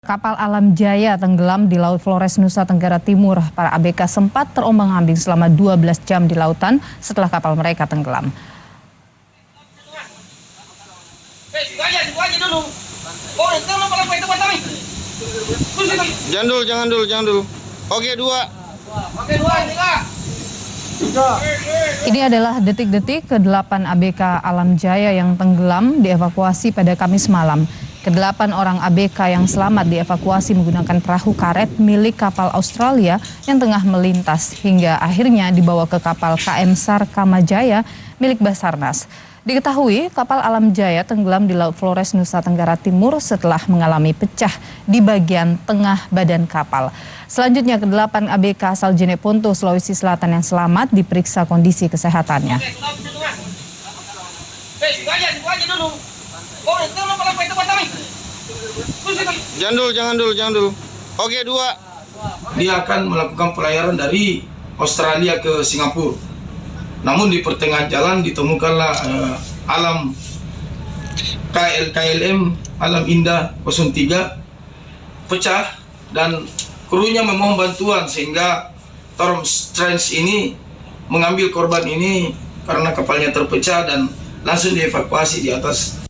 Kapal Alam Jaya tenggelam di Laut Flores, Nusa Tenggara Timur. Para ABK sempat terombang-ambing selama 12 jam di lautan setelah kapal mereka tenggelam. Jangan dulu. Oke, dua. Ini adalah detik-detik ke-8 ABK Alam Jaya yang tenggelam dievakuasi pada Kamis malam. Ke-8 orang ABK yang selamat dievakuasi menggunakan perahu karet milik kapal Australia yang tengah melintas hingga akhirnya dibawa ke kapal KM SAR Kamajaya milik Basarnas. Diketahui kapal Alam Jaya tenggelam di Laut Flores, Nusa Tenggara Timur setelah mengalami pecah di bagian tengah badan kapal. Selanjutnya ke-8 ABK asal Jeneponto, Sulawesi Selatan yang selamat diperiksa kondisi kesehatannya. Jangan dulu. Oke, dua. Dia akan melakukan pelayaran dari Australia ke Singapura. Namun di pertengahan jalan ditemukanlah Alam KLM Alam Indah 03 pecah dan krunya memohon bantuan sehingga Torm Strange ini mengambil korban ini karena kapalnya terpecah dan langsung dievakuasi di atas